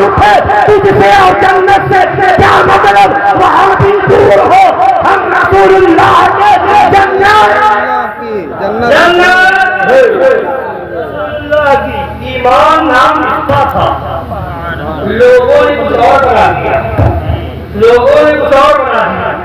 سوال اٹھے تجھ سے اور جنت سے کیا مطلب؟ وہاں بھی دور ہو ہم رسول اللہ کے جنت اللہ کی ایمان نام رشتہ تھا، لوگوں نے کچھ اور بنا دیا، لوگوں نے کچھ اور بنا دیا۔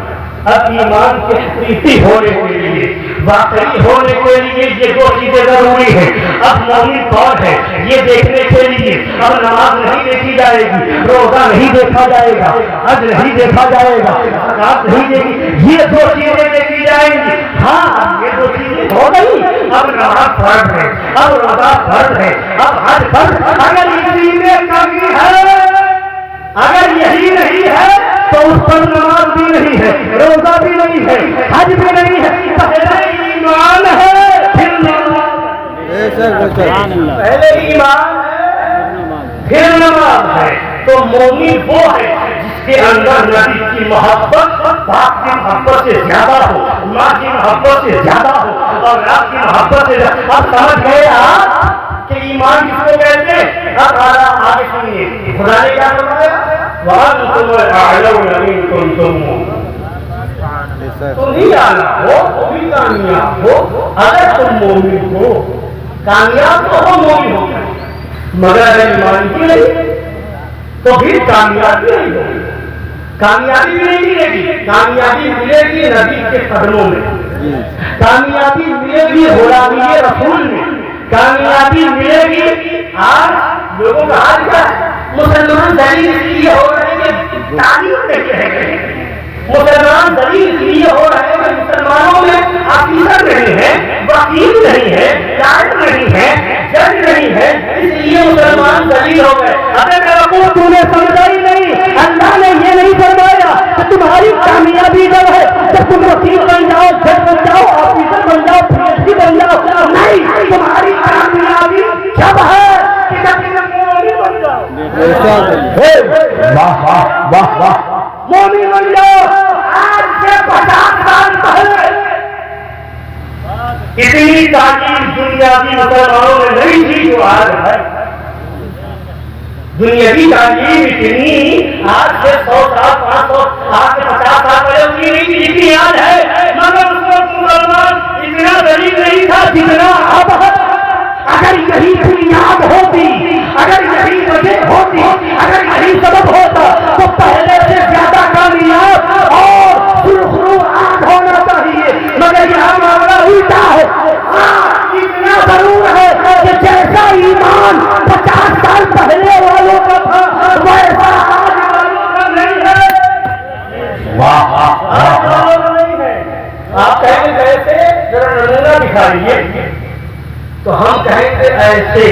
اب ایمان کے حقیقی ہونے کے لیے، واقعی ہونے کے لیے یہ دو چیزیں ضروری ہیں۔ اب مومن کون ہے یہ دیکھنے کے لیے اب نماز نہیں دیکھی جائے گی، روزہ نہیں دیکھا جائے گا، حج نہیں دیکھا جائے گا، زکات نہیں دیکھی، یہ دو چیزیں دیکھی جائیں گی۔ ہاں یہ دو چیزیں ہو گئی، اب نماز فرض ہے، اب روزہ فرض ہے، اب حج فرض۔ اگر اسی میں کمی ہے، اگر یہی نہیں ہے تو اس پر نماز بھی نہیں ہے، روزہ بھی نہیں ہے، حج بھی نہیں ہے، پہلے ایمان ہے پھر نماز، پہلے ایمان ہے پھر نماز ہے۔ تو مومن وہ ہے جس کے اندر نبی کی محبت باپ کی محبت سے زیادہ ہو، ماں کی محبت سے زیادہ ہو، اور رب کی محبت سے زیادہ۔ اب سمجھ گئے آپ کہ ایمان کس کو کہتے ہیں؟ اب آگے سنیے، خدا نے کیا فرمایا؟ وَأَنْتُمُ الْأَعْلَوْنَ إِن كُنتُم مُّؤْمِنِينَ۔ تم ہی اعلیٰ ہو، تم ہی کامیاب ہو اگر تم مومن ہو۔ کامیاب تو ہو مومن ہو، مگر اگر ایمان کی نہیں تو پھر کامیابی نہیں ہوگی، کامیابی بھی نہیں ملے گی۔ کامیابی ملے گی نبی کے قدموں میں، کامیابی ملے گی غلامی رسول میں، کامیابی ملے گی۔ آج لوگوں کا حال کیا ہے؟ مسلمان دلیل اس لیے ہو رہے ہیں کہ تعلیم نہیں رہ گئے، مسلمان دلیل اس لیے ہو رہے ہیں کہ مسلمانوں میں عقیدت نہیں ہے، وکیل نہیں ہے، لاڈ نہیں ہے، جج نہیں ہے، اس لیے مسلمان دلیل ہو گئے۔ ارے میرا کو تو نے سمجھا ہی نہیں، اللہ نے یہ نہیں فرمایا کہ تمہاری کامیابی جب ہے جب تم وکیل بن جاؤ، جج بن جاؤ، آفیسر بن جاؤ، پی ایچ ڈی بن جاؤ۔ نہیں، تمہاری کامیابی جب ہے کہ جب تم مومن بن جاؤ۔ واہ واہ واہ واہ، مومن بن جاؤ۔ آج سے 50 سال پہلے اتنی تعلیم دنیاوی مسلمانوں میں نہیں تھی جو آج ہے۔ دنیاوی تعلیم اتنی آج سے 100 سال 500 آج سے 50 سال پہلے اتنی نہیں تھی جتنی آج ہے، مگر اس وقت مسلمان اتنا غریب نہیں تھا جتنا اب ہے۔ اگر یہی بنیاد ہوتی، اگر یہی وجہ ہوتی، اگر یہی سبب ہوتا تو پہلے سے زیادہ کامیاب اور سرخرو آج ہونا چاہیے، مگر یہاں معاملہ الٹا ہے۔ اتنا ضرور ہے کہ جیسا ایمان 50 سال پہلے والوں کا تھا ویسا آج والوں کا نہیں ہے۔ آج والوں کا نہیں ہے۔ آپ کہیں گے کیسے؟ ذرا نمونہ دکھائیے۔ تو ہم کہیں گے ایسے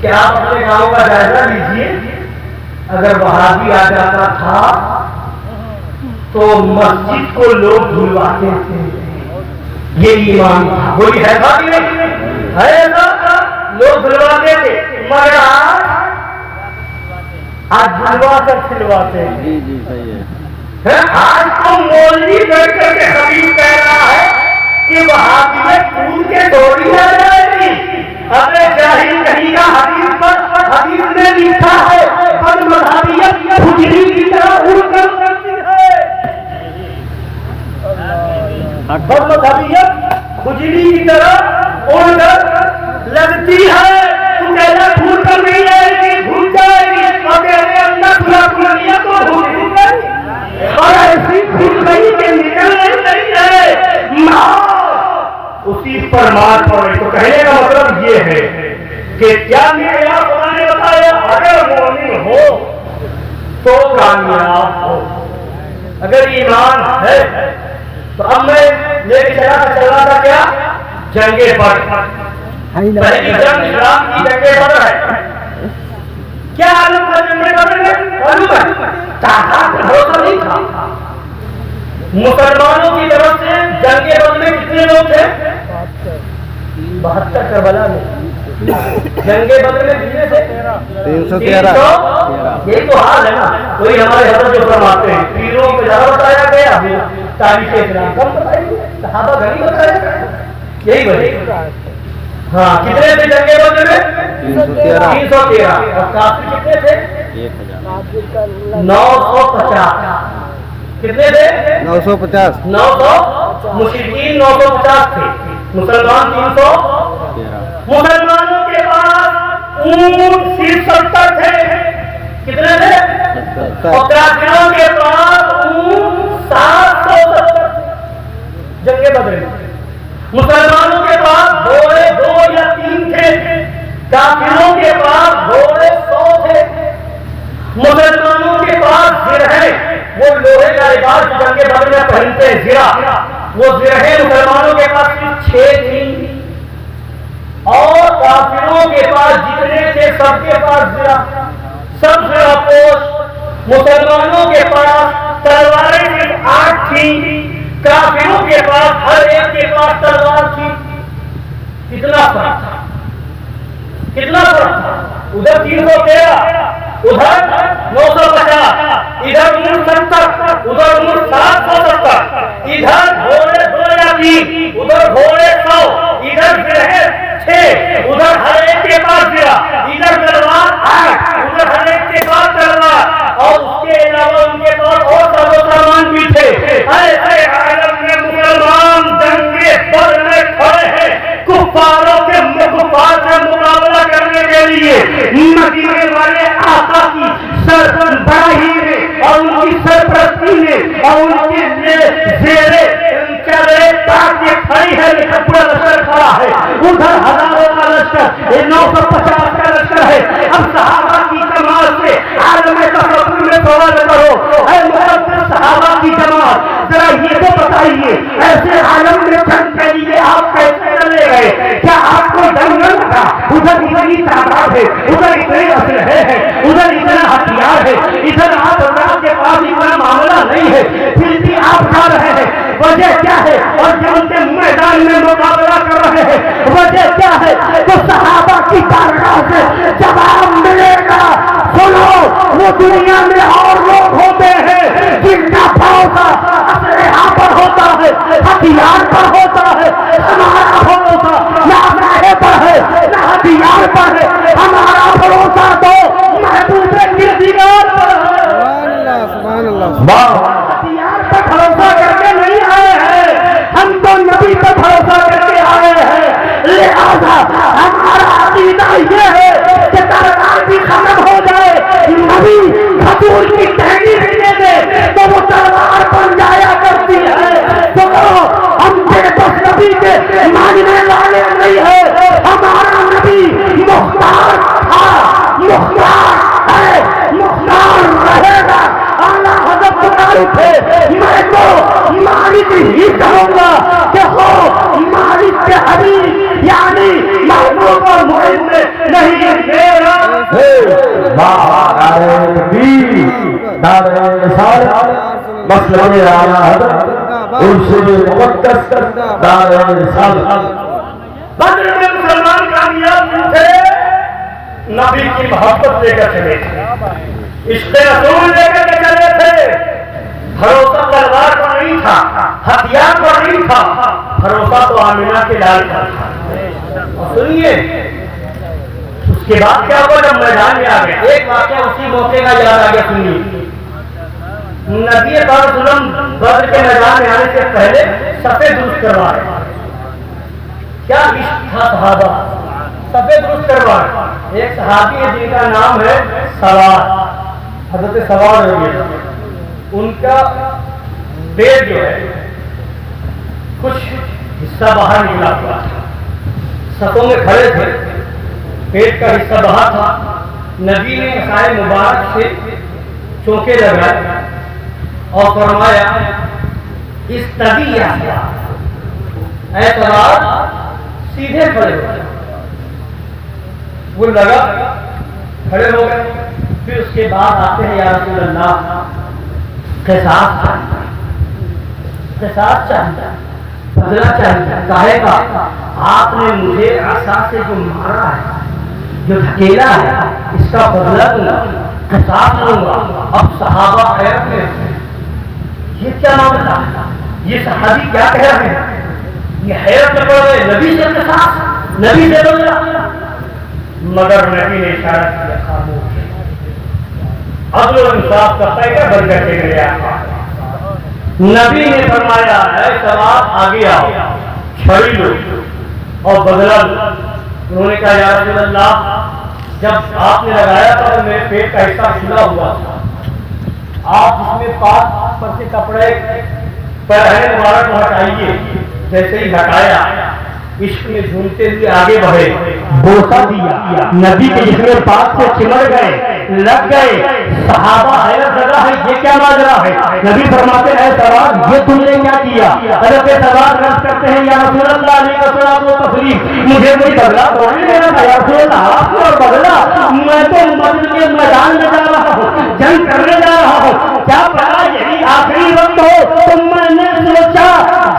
کہ آپ اپنے گاؤں کا جائزہ لیجیے، اگر وہابی آ جاتا تھا تو مسجد کو لوگ دھلواتے تھے، یہ ایمان تھا۔ وہی ہے تھا کہ نہیں ہے؟ لوگ دھلواتے تھے، مگر آج دھلوا کر کھلواتے ہیں۔ جی جی صحیح ہے۔ آج تو مولوی بیٹھ کر کے حبیب کہہ رہا ہے کہ وہابیت پھول کے ڈوری آ جائے گی۔ ارے جاہل کہیں کا حدیث پر حدیث نے لکھا ہے بد مذہبیت کھجلی کی طرح اڑ کر کرتی ہے، بد مذہبیت کھجلی کی طرح اڑ کر لگتی ہے۔ تو کہنا پھول کر نہیں آئے گی، بھول جائے گی، اور میرے اندر کھلا کھلا لیا تو بھول گئی، اور ایسی بھول گئی کہ نکلنے نہیں ہے ماں اسی پر مار پڑے۔ تو کہنے کا مطلب یہ ہے کہ کیا میرا خدا نے بتایا اگر مومن ہو تو کامیاب ہو، اگر ایمان ہے تو۔ اب میں لے کے چل رہا تھا کیا؟ جنگ بدر، پہلی جنگ اسلام کی جنگ بدر ہے۔ کیا عالم تھا جنگ بدر میں؟ معلوم ہے بھروسہ نہیں تھا مسلمانوں کی طرف سے۔ جنگ بدر میں کتنے لوگ تھے؟ 72 کربلا میں۔ جنگ بدر میں کتنے تھے؟ 313۔ یہی تو حال ہے نا، کوئی ہمارے حضرت جو فرماتے ہیں پیروں کو زیادہ بتایا گیا، تاریخ اسلام کم بتائی گئی، صحابہ گھر بتایا گیا، یہی وجہ۔ ہاں کتنے تھے جنگ بدر میں؟ 313 313 اور کافر کتنے تھے 1000 950 کتنے تھے 950 900 مشرکین 950 تھے مسلمان 313 مسلمانوں کے پاس اونٹ 70 تھے کتنے تھے اور کافروں کے پاس اونٹ 770 جنگ بدر مسلمانوں کے پاس گھوڑے 2 یا 3 تھے کافروں کے پاس گھوڑے 100 تھے مسلمانوں کے پاس زرہیں وہ لوہے کا لباس جنگ بدر میں پہنتے ہیں زرہ وہ زرہیں مسلمانوں کے پاس صرف 6 تھی اور کافروں کے پاس جتنے تھے سب کے پاس زرہ سب زرہ پوش مسلمانوں کے پاس تلواریں صرف 8 تھی کافروں کے پاس ہر ایک کے پاس تلوار تھی کتنا فرق تھا کتنا فرق تھا ادھر 313 ادھر 950 ادھر 70 ادھر 770 ادھر گھوڑے 2 یا 3 ادھر گھوڑے 100 ادھر زرہیں 6 ادھر ہر ایک کے پاس زرہ ادھر تلوار 8 ادھر ہر ایک کے پاس تلوار اور اس کے علاوہ ان کے پاس اور سامان بھی تھے ایسے عالم میں مسلمان جنگ بدر میں کھڑے ہیں کفاروں کے کفار سے مقابلہ کرنے کے لیے مدینے والے آقا کی سربراہی نے اور ان کی سرپرستی نے اور ان کے زیرے چلے تاکہ کھڑی ہے لیکن پورا لشکر کھڑا ہے ادھر ہزاروں کا لشکر 950 کا لشکر ہے اب صحابہ کی جماعت سے عالم تصور میں سوال کرو اے مقدس صحابہ کی جماعت ذرا یہ تو بتائیے ایسے عالم میں جنگ کے لیے آپ کیسے چلے گئے کیا آپ کو ڈر نہ لگا ادھر اتنی تعداد ہے ادھر اتنے اسلحے ہیں ادھر اتنا ہتھیار ہے ادھر آپ اللہ کے پاس اتنا معاملہ نہیں ہے پھر بھی آپ جا رہے ہیں وجہ کیا ہے اور جب کے میدان میں مقابلہ کر رہے ہیں وجہ کیا ہے تو صحابہ کی بارگاہ سے جواب ملے گا سنو وہ دنیا میں اور لوگ ہوتے ہیں جن کا بھروسہ اسلحہ پر ہوتا ہے ہتھیار پر ہوتا ہے ہمارا بھروسہ نہ اسلحے پر ہے نہ ہتھیار پر ہے ہمارا بھروسہ تو محبوب کردگار پر ہے سبحان اللہ ہتھیار پر بھروسہ کر کے نہیں آئے ہیں ہم تو نبی پر بھروسہ کر کے آئے ہیں لہذا ہمارا عقیدہ یہ ہے کہ تلوار بھی ختم ہو جائے نبی کھجور کی ٹہنی دے دے تو وہ تلوار بن جایا کرتی ہے تو ہم بس نبی کے ماننے والے نہیں ہیں ہمارا نبی مختار تھا مختار ہے مختار رہے گا اعلیٰ حضرت بتائی تھے میں تو مالک ہی کہوں گا کہ ہو مالک کے حبیب یعنی محبوب اور محب میں نہیں میرا مسلم اعلیٰ حضرت ارشد مقدس دار رسالت بدر میں مسلمان کامیاب تھے نبی کی محبت لے کر چلے تھے عشق رسول لے کر کے چلے تھے بھروسہ تلوار پر نہیں تھا ہتھیار پر نہیں تھا بھروسہ تو آمینہ کے لال کا تھا سنیے اس کے بعد کیا ہوا جب میدان میں آ گئے ایک واقعہ اسی موقع کا یاد آ گیا سنیے نبی پاک صلی اللہ علیہ وسلم بدر کے میدان میں آنے سے پہلے صفے درست کروا رہے کیا عشق تھا صحابہ صفے درست کروا رہے ایک صحابی ہے جن کا نام ہے سوار حضرت سوار ہو گیا ان کا پیٹ جو ہے کچھ حصہ باہر نکلا ہوا تھا صفوں میں کھڑے تھے پیٹ کا حصہ باہر تھا نبی نے عصائے مبارک سے چوکے لگائے اور فرمایا اس طبی اے سوار سیدھے کھڑے ہو گئے وہ لگا کھڑے ہو گئے پھر اس کے بعد آتے ہیں یا رسول اللہ قصاص چاہیے قصاص چاہیے بدلہ چاہیے کہے گا آپ نے مجھے عصا سے جو مارا ہے جو دھکیلا ہے اس کا بدلہ دوں قصاص لوں گا اب صحابہ حیرت میں یہ کیا معاملہ ہے یہ صحابی کیا کہہ رہے ہیں یہ حیرت میں پڑ گئے نبی سے قصاص نبی سے بدلہ مگر نبی نے اشارہ کیا خاموش، عدل و انصاف کا پیکر بن کر کے گیا۔ نبی نے فرمایا ہے سواد آگے آؤ، چھڑی لو اور بدلا لو۔ انہوں نے کہا یا رسول اللہ جب آپ نے لگایا تھا تو میرے پیٹ کا حصہ کھلا ہوا تھا، آپ جس میں پاک پر سے کپڑے پہنے مبارک کو ہٹائیے۔ جیسے ہی ہٹایا عشق میں جھومتے ہوئے آگے بڑھے، بوسہ دیا، نبی کے جسم پاک سے چمڑ گئے، لگ گئے۔ صحابہ حیرت لگا ہے یہ کیا ماجرا ہے؟ نبی فرماتے ہیں سواد یہ تم نے کیا کیا؟ حضرت سواد رد کرتے ہیں یا رسول اللہ علیہ السلام و تسلیم مجھے کوئی بدلا تھوڑی لینا تھا یا رسول اللہ، آپ کو بدلا؟ میں تو بدل کے میدان میں جا رہا ہوں، جنگ کرنے جا رہا ہوں، کیا پتا یہی آخری وقت ہو تو میں نے سوچا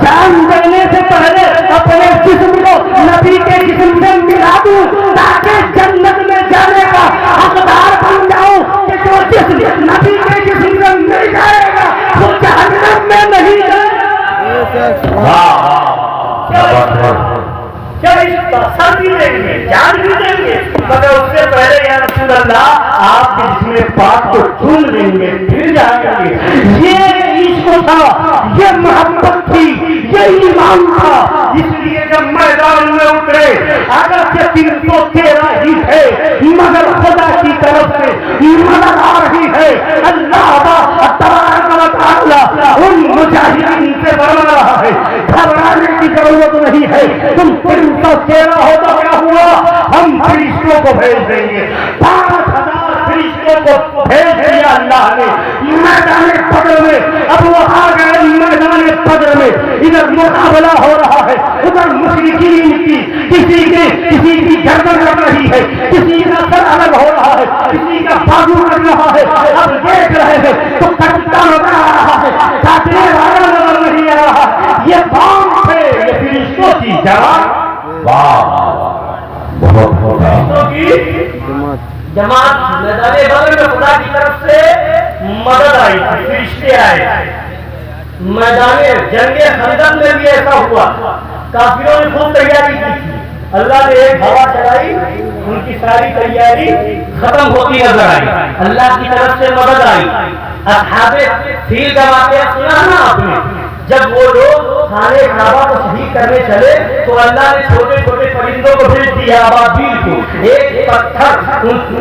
جان دینے سے پہلے اپنے جسم کو نبی کے جسم سے ملا دوں تاکہ جنت میں جانے کا حقدار بن جاؤں کہ جو جسم نبی کے جسم سے مل جائے گا وہ جہنم میں نہیں جائے گا۔ سر بھی دیں گے، جان بھی دیں گے، مگر اس سے پہلے یا رسول اللہ آپ کے جسم پاک کو چون لیں گے پھر جائیں گے۔ یہ عشق تھا، یہ محبت تھی، یہ ایمان تھا، اس لیے جب میدان میں اترے اگرچہ 313 ہی تھے مگر خدا کی طرف سے مدد آ رہی ہے۔ اللہ تبارک و تعالی ان مجاہدین سے فرما رہا ہے گھبرانے کی ضرورت نہیں ہے، تم 313 ہوتا کیا ہوا؟ ہم فرشتوں کو بھیج دیں گے، 5000 فرشتوں کو بھیج دیا اللہ نے میدان بدر میں۔ اب وہ آ گئے میدان بدر میں، ادھر مقابلہ ہو رہا ہے، ادھر مشرکین کی کسی کی گردن لگ رہی ہے، کسی کا سر الگ ہو رہا ہے، کسی کا بازو لگ رہا ہے۔ اب دیکھ رہے ہیں تو کٹا نظر آ رہا ہے، کاٹنے والا نظر نہیں آ رہا۔ یہ بام تھے، یہ فرشتوں کی جماعت، جماعت میدان بدر میں خدا کی طرف سے مدد آئی تھی، فرشتے آئے۔ میدان جنگ خندق میں بھی ایسا ہوا، کافروں نے خوب تیاری کی تھی، اللہ نے ایک ہوا چلائی، ان کی ساری تیاری ختم ہوتی نظر آئی، اللہ کی طرف سے مدد آئی۔ اصحاب فیل کا واقعہ سنا نا آپ نے؟ جب وہ لوگ خانے کعبہ کو شہید کرنے چلے تو اللہ نے چھوٹے چھوٹے پرندوں کو بھیج دیا، ابابیل کو، ایک پتھر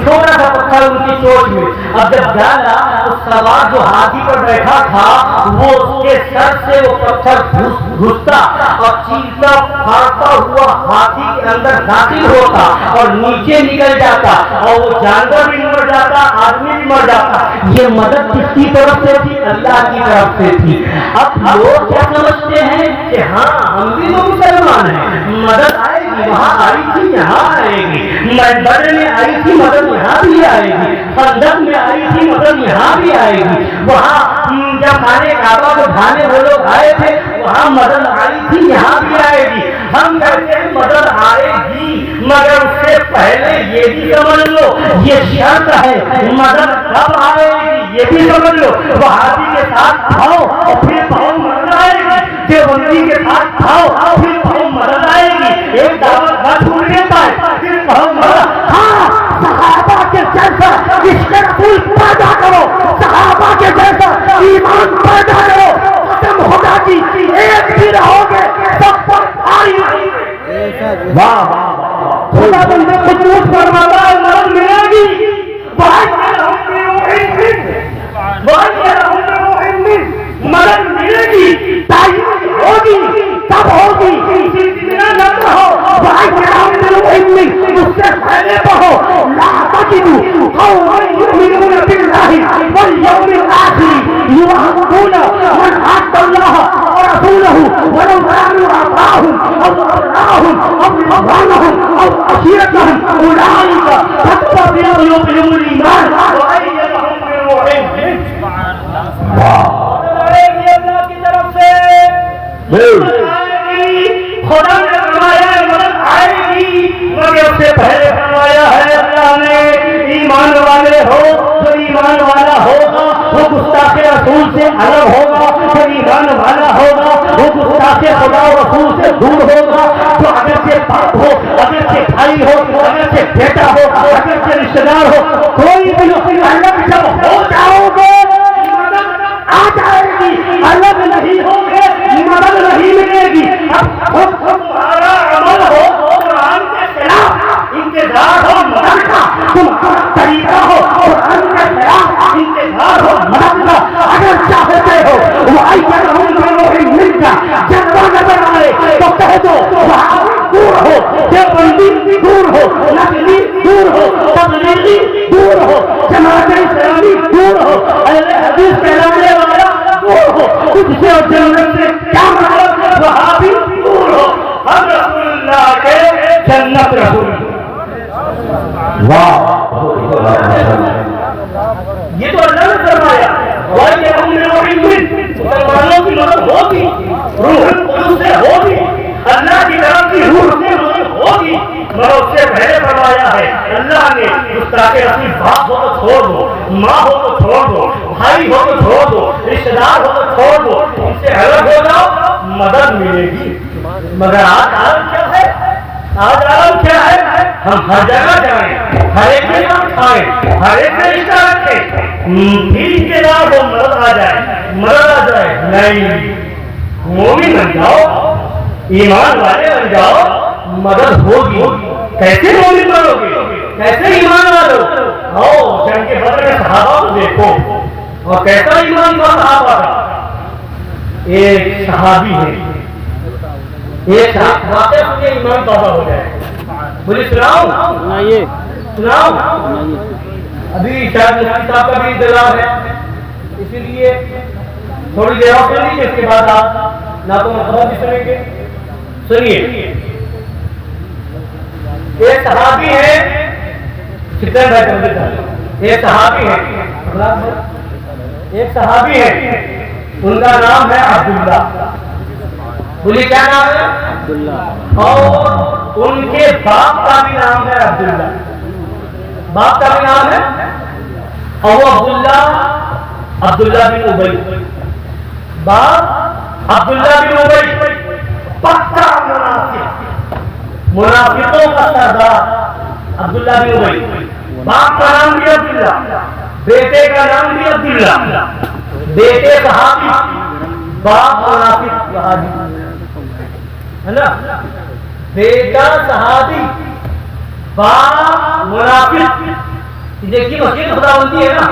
چھوٹا سا پتھر ان کی چوٹ میں، اب جب ڈالا تو سوار جو ہاتھی پر بیٹھا تھا وہ اس کے سر سے وہ پتھر گھستا اور چیرتا پھاڑتا ہوا ہاتھی کے اندر داخل ہوتا اور نیچے نکل جاتا اور وہ جانور بھی مر جاتا، آدمی بھی مر جاتا۔ یہ مدد کس کی طرف سے تھی؟ اللہ کی طرف سے تھی۔ اب لوگ کیا سمجھتے ہیں کہ ہاں ہم بھی تو مسلمان ہیں، مدد آئے گی، وہاں آئی تھی یہاں آئے گی، بدر میں آئی تھی مدد یہاں بھی آئے گی، خندق میں آئی تھی مدد یہاں بھی آئے گی، وہاں جب خانے کعبہ کو ڈھانے وہ لوگ آئے تھے وہاں مدد آئی تھی یہاں بھی آئے گی۔ ہم کہتے ہیں مدد آئے گی مگر اس سے پہلے یہ بھی سمجھ لو یہ شرط ہے، مدد کب آئے گی یہ بھی سمجھ لو۔ وہابی کے ساتھ کھاؤ اور پھر بہت مدد آئے گی، دیوبندی کے ساتھ کھاؤ پھر بہت مدد آئے گی، ایک دعوت نہ چھوڑ دیتا ہے پھر بہت مدد۔ ہاں صحابہ کے جیسا عشق رسول پیدا کرو، صحابہ کے جیسا ایمان پیدا کرو، قسم خدا کی ایک بھی رہو گے سب پر بھاری۔ واہ خدا بندے خود فرماتا ہے مدد ملے گی، مدد ملے گی، تعین ہوگی، کب ہوگی؟ نہ رہو اس سے پہلے پڑھو لا تجدوا قوما يؤمنون بالله واليوم الآخر يوادون من حاد الله ورسوله ولو كانوا آباءهم أو أبناءهم أو إخوانهم أو عشيرتهم أولئك كتب في قلوبهم الإيمان وأيدهم بروح منه۔ اللہ کی طرف سے خدا نے فرمایا مدد آئے گی مگر اس سے پہلے فرمایا ہے اللہ نے ایمان والے ہو، جو ایمان والا ہوگا وہ گستاخ رسول سے الگ ہوگا، جو ایمان والا ہوگا وہ گستاخ خدا و رسول سے دور ہوگا، جو اگرچہ باپ ہو، اگرچہ بھائی ہو، اگرچہ بیٹا ہو، رشتے دار ہو، کوئی بھی الگ جب ہو جاؤ گے مدد آ جائے گی، الگ نہیں ہوگے مدد نہیں ملے گی۔ اب تمہارا عمل ہو قرآن کے خلاف، انتظار ہو مدد کا، تمہارا طریقہ ہو قرآن کے خلاف، انتظار ہو مدد کا۔ اگر چاہتے ہو جلوہ نظر آئے تو کہہ دو دور ہو، دیوبندی دور ہو، نقلی دور ہو، تبلیغی دور ہو، جماعت اسلامی دور ہو، اہل حدیث کہلانے والا دور ہو، تجھ سے اور جنت سے کیا مطلب، وہابی دور ہو، ہم رسول اللہ کے جنت رسول۔ واہ، یہ تو اللہ نے فرمایا، مسلمانوں کی مدد ہوگی، روح القدس سے ہوگی، اللہ کی طرف کی روح سے مدد ہوگی، مگر اس سے پہلے فرمایا ہے اللہ نے گستاخ رسول باپ ہو تو چھوڑ دو، ماں ہو تو چھوڑ دو، بھائی ہو تو چھوڑ دو، رشتے دار ہو تو چھوڑ دو، ان سے الگ ہو جاؤ مدد ملے گی۔ مگر آج عالم کیا ہے، آج عالم کیا ہے، ہم ہر جگہ جائیں، ہر ایک کے نام کھائیں، ہر ایک سے رشتہ رکھیں، دین کے نام وہ مدد آ جائے، مدد آ جائے، نہیں، مومن بن جاؤ، ایمان والے بن جاؤ، مدد ہوگی۔ کیسے مومن بنو گے، کیسے ایمان والو؟ آؤ جنگ کے بدر میں صحابہ کو دیکھو، اور کیسا ایمان کا صحابہ تھا۔ ایک صحابی ہے، ایک واقعہ سنیے ایمان تازہ ہو جائے، مجھے سناؤ سناؤ، ابھی شاید مفتی صاحب کا بھی انتظار ہے، اسی لیے تھوڑی دیر اور سن لیجیے، اس کے بعد آپ نہ تو خبر بھی سنیں گے۔ سنیے، ایک صحابی ہے، کتنے ایک صحابی ہے، ایک صحابی ہے، ان کا نام ہے عبداللہ، بولیے کیا نام ہے؟ عبداللہ، اور ان کے باپ کا بھی نام ہے عبداللہ، باپ کا بھی نام ہے، اور وہ عبداللہ بن ابی، باپ عبداللہ بن ابی، پکا منافقوں کا سردار عبداللہ بن ابی، باپ کا نام بھی عبداللہ، بیٹے کا نام بھی عبداللہ، بیٹے صحابی، باپ منافق صحابی ہے نا، بیٹا صحابی، باپ منافق۔ دیکھیے مسجد خدا بندی ہے نا،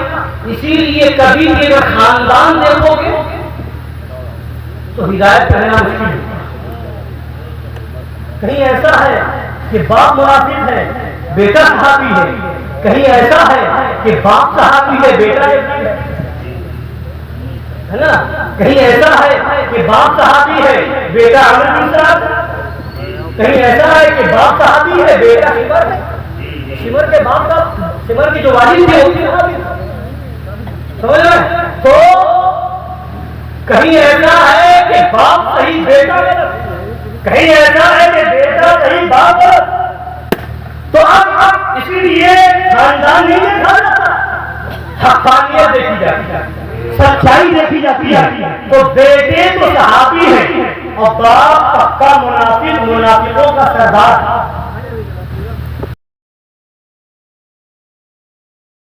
اسی لیے کبھی بھی اگر خاندان دیکھو گے تو ہدایت کرنا مشکل ہے۔ کہیں ایسا ہے کہ باپ منافق ہے بیٹا صحابی ہے، کہیں ایسا ہے کہ باپ صحابی ہے بیٹا ہے نا، کہیں ایسا ہے کہ باپ صحابی ہے بیٹا عمر بن سعد، کہیں ایسا ہے کہ باپ صحابی ہے بیٹا شمر ہے، شمر کے باپ کا، شمر کی جو والد تھی ہوتی صحابی، سمجھ رہے؟ تو کہیں ایسا ہے کہ باپ صحیح بیٹا ہے، کہیں ایسا ہے کہ بیٹا صحیح باپ ہے۔ تو اب اسی لیے خاندان نہیں دیکھا جاتا، حقانیت دیکھی جاتی ہے، سچائی دیکھی جاتی ہے۔ تو بیٹے تو صحابی ہیں اور باپ پکا منافق، منافقوں کا سردار